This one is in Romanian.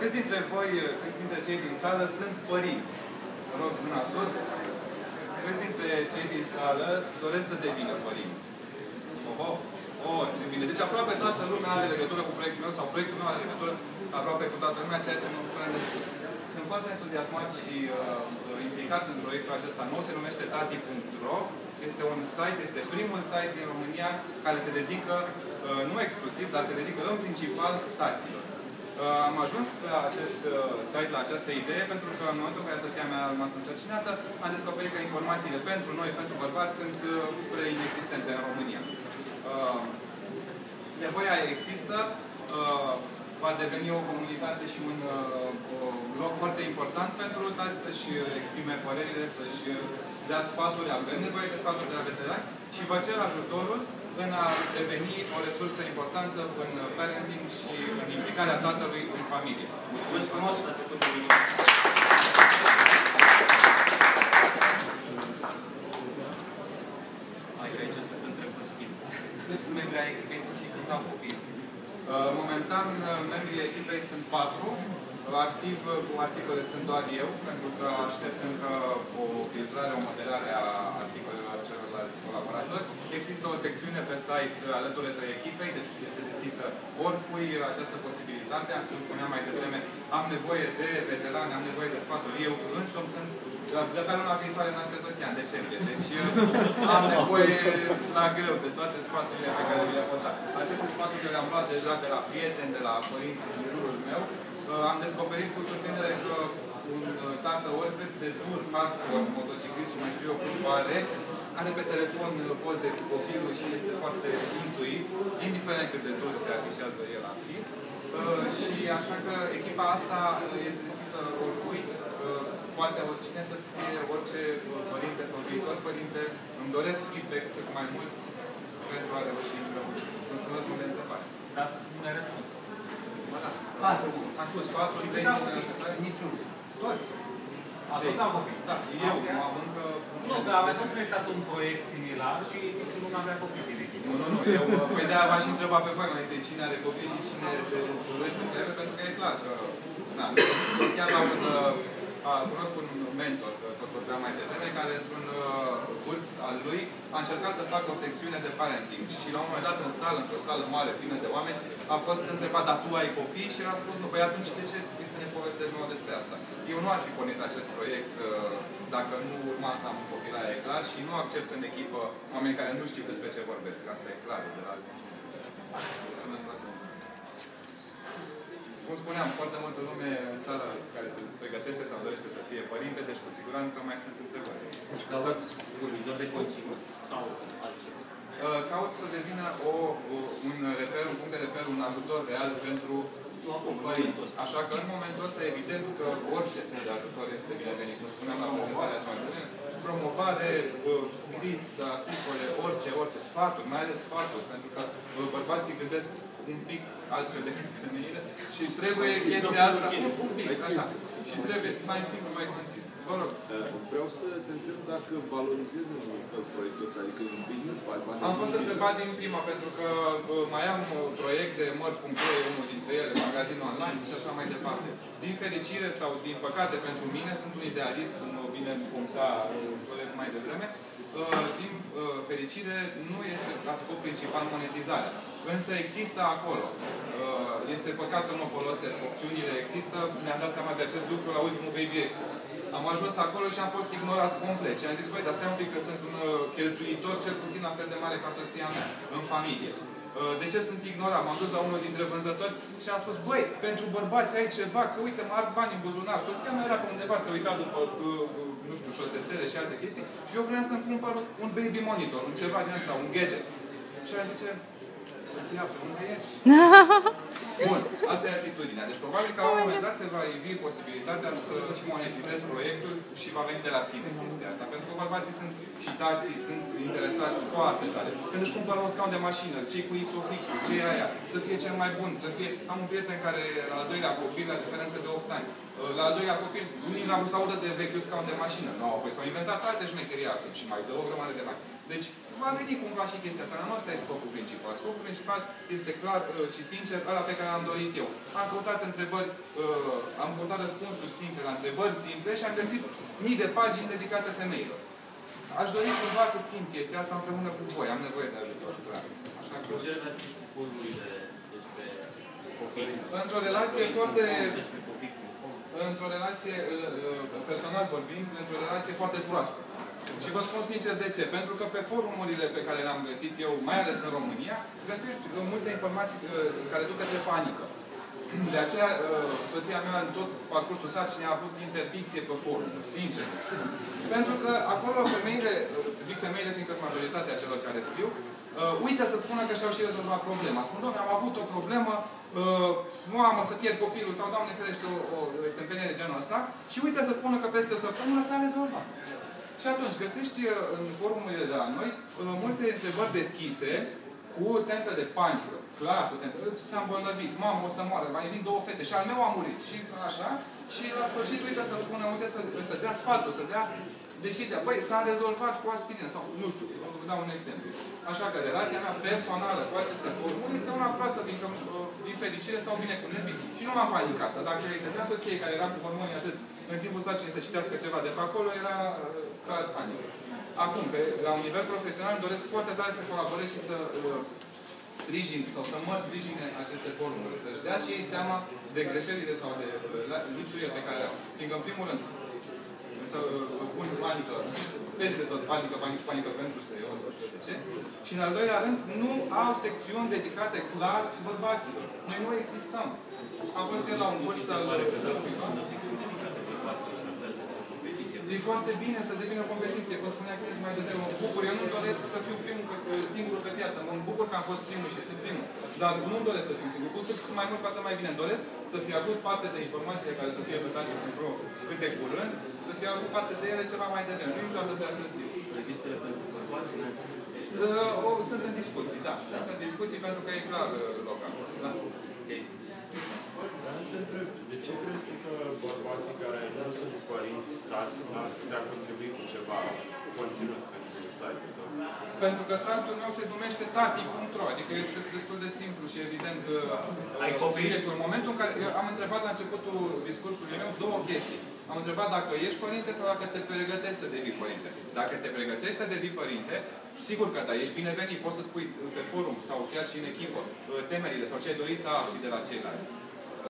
Câți dintre voi, câți dintre cei din sală sunt părinți? Vă rog, mâna sus. Câți dintre cei din sală doresc să devină părinți? Oho! Oh, ce bine! Deci aproape toată lumea are legătură cu proiectul meu, sau proiectul meu are legătură aproape cu toată lumea, ceea ce mă bucură de spus. Sunt foarte entuziasmat și implicat în proiectul acesta nou, se numește tati.ro. Este un site, este primul site din România care se dedică, nu exclusiv, dar se dedică în principal taților. Am ajuns la acest site, la această idee, pentru că în momentul în care soția mea a rămas însărcinată, am descoperit că informațiile pentru noi, pentru bărbați, sunt spre inexistente în România. Nevoia există, va deveni o comunitate și un loc foarte important pentru tați să-și exprime părerile, să-și dea sfaturi, avem nevoie de sfaturi de la veterani și vă cer ajutorul în a deveni o resursă importantă în parenting și în implicarea tatălui în familie. Mulțumesc frumos! Hai că aici sunt întrebări schimb. Câți membri ai echipei sunt și câți au copii? Momentan, membrii echipei sunt 4. Activ cu articole sunt doar eu, pentru că aștept încă o filtrare, o moderare a articolelor celorlalți colaboratori. Există o secțiune pe site alături de echipei, deci este deschisă oricui această posibilitate. Cum spuneam mai devreme, am nevoie de veterani, am nevoie de sfaturi. Eu însumi sunt, de pe luna viitoare naște soția în decembrie, deci am nevoie la greu de toate sfaturile pe care le-am pot da. Aceste sfaturi le-am luat deja de la prieteni, de la părinții din jurul meu. Am descoperit cu surprindere că un tată, oricât de dur, hardcore, motociclist și mai știu eu cum are pe telefon poze cu copilul și este foarte intuit, indiferent cât de dur se afișează el a fi. Și așa că echipa asta este deschisă oricui, poate oricine să scrie, orice părinte sau viitor părinte. Îmi doresc feedback cât mai mult pentru a reuși împreună. Mulțumesc mult de întrebare. Da, nu ai răspuns. 4. Am spus 4 și 3 niciunul. Toți. Toți au copii. Da, eu am încă... Nu, că a mai fost proiectat un proiect similar și niciunul nu avea copii din echipă. Nu. Eu, păi de-aia v-aș întreba pe voi mai întâi cine are copii și cine dorește să aibă, pentru că e clar că... Chiar la un... Cunosc un mentor, tot vorbeam mai devreme, care într-un curs al lui a încercat să facă o secțiune de parenting și la un moment dat în sală, într-o sală mare, plină de oameni, a fost întrebat, dar tu ai copii? Și el a spus, nu, păi atunci de ce trebuie să ne povestești nouă despre asta? Eu nu aș fi pornit acest proiect dacă nu urma să am un copil, aia e clar, și nu accept în echipă oameni care nu știu despre ce vorbesc. Asta e clar de la alții. Mulțumesc la mult. Cum spuneam, foarte multă lume în sală care se pregătește sau dorește să fie părinte, deci cu siguranță mai sunt întrebări. Deci căutați furnizor de conținut sau altceva? Caut să devină un reper, un punct de reper, un ajutor real pentru părinți. Așa că în momentul ăsta evident că orice fel de ajutor este binevenit. Cum spuneam la prezentarea noastră, promovare, scris, articole, orice, sfaturi, mai ales sfaturi, pentru că bărbații gândesc un pic altfel decât femeile și trebuie chestia asta un pic, așa. Și trebuie mai simplu, mai concis. Vă rog. Vreau să te întreb dacă valorizezi în un fel proiectul ăsta, adică e un business, am fost întrebat din prima, pentru că mai am proiecte, mărci.ro e unul dintre ele, magazin online și așa mai departe. Din fericire sau din păcate pentru mine, sunt un idealist, cum bine puncta colegul mai devreme. Din fericire, nu este la scop principal monetizarea. Însă există acolo. Este păcat să nu o folosesc. Opțiunile există. Ne-am dat seama de acest lucru la ultimul Baby Expo. Am ajuns acolo și am fost ignorat complet. Și am zis, băi, dar stai un pic că sunt un cheltuitor cel puțin la fel de mare ca soția mea, în familie. De ce sunt ignorat? M-am dus la unul dintre vânzători și am spus, băi, pentru bărbați ai ceva, că uite, mă arde bani în buzunar. Soția mea era pe undeva, se uita după, nu știu, șosețele și alte chestii și eu vreau să-mi cumpăr un baby monitor, un ceva din asta, un gadget. Și el zice, soția, pe unde ești? Bun, asta e atitudinea. Deci probabil că la un moment dat se va ivi posibilitatea să și monetizez proiectul și va veni de la sine chestia asta. Pentru că bărbații sunt și tații, sunt interesați foarte tare. Când își cumpără un scaun de mașină, ce-i cu isofixul, ce-i aia, să fie cel mai bun, să fie... Am un prieten care la al doilea copil, la diferență de 8 ani, la al doilea copil, nici n-a vrut să audă de vechiul scaun de mașină. Nu, păi s-au inventat alte șmecherii acum și mai dă o grămadă de bani. Deci, va veni cumva și chestia asta. Nu ăsta e scopul principal. Scopul principal este clar și sincer, ăla pe care l-am dorit eu. Am căutat întrebări, am căutat răspunsuri simple la întrebări simple și am găsit mii de pagini dedicate femeilor. Aș dori cumva să schimb chestia asta împreună cu voi. Am nevoie de ajutor, clar. Așa că... Ce relații cu forumurile despre copii? Într-o relație foarte... Despre copii. Într-o relație, personal vorbind, într-o relație foarte proastă. Și vă spun sincer de ce. Pentru că pe forumurile pe care le-am găsit eu, mai ales în România, găsești multe informații care duc către panică. De aceea, soția mea, în tot parcursul sarcinii, a avut interdicție pe forum, sincer. Pentru că acolo femeile, zic femeile fiindcă sunt majoritatea celor care scriu, uită să spună că și-au și rezolvat problema. Spun, doamne, am avut o problemă, mamă, să pierd copilul sau, Doamne ferește, o tâmpenie de genul ăsta și uită să spună că peste o săptămână s-a rezolvat. Și atunci găsești în forumurile de la noi multe întrebări deschise cu tentă de panică. Clar, cu tentă. S-a îmbolnăvit, mamă, o să moară, mai vin 2 fete și al meu a murit. Și așa. Și la sfârșit uită să spună, uite să dea sfatul, să dea decizia. Băi, s-a rezolvat cu aspirină sau nu știu, o să vă dau un exemplu. Așa că relația mea personală cu aceste formule este una proastă, fiindcă din fericire stau bine cu nervii și nu m-am panicat. Dacă îi dădeam soției care era cu hormonii atât în timpul sarcinii să citească ceva de pe acolo, era clar panică. Acum, la un nivel profesional, îmi doresc foarte tare să colaborez și să sprijin sau să mă sprijine aceste formule. Să-și dea și ei seama de greșelile sau de lipsurile pe care le au. Fiindcă, în primul rând, să pun panică, peste tot, panică pentru serios, sau știu de ce. Și în al doilea rând, nu au secțiuni dedicate clar bărbaților. Noi nu existăm. Am fost eu la un curs al... E foarte bine să devină o competiție. Cum spunea Chris mai devreme, mă bucur. Eu nu doresc să fiu singurul pe piață. Mă bucur că am fost primul și sunt primul. Dar nu-mi doresc să fiu singur. Cu cât mai mult, poate mai bine. Îmi doresc să fie avut parte de informații care să fie votate pentru cât de curând, să fie avut parte de ele ceva mai devreme. Nu niciodată de târziu. Revistele pentru bărbați, sunt în discuții, da. Sunt în discuții pentru că e clar local. Da. Okay. Vreau să te întreb, de ce crezi tu că bărbații care nu sunt părinți, tați, ar putea contribui cu ceva conținut pentru site-ul tău? Pentru că site-ul meu se numește tati.ro, adică este destul de simplu și evident subiectul. În momentul în care eu am întrebat la începutul discursului meu 2 chestii. Am întrebat dacă ești părinte sau dacă te pregătești să devii părinte. Dacă te pregătești să devii părinte, sigur că da, ești binevenit, poți să spui pe forum sau chiar și în echipă temerile sau ce ai dorit să afli de la ceilalți.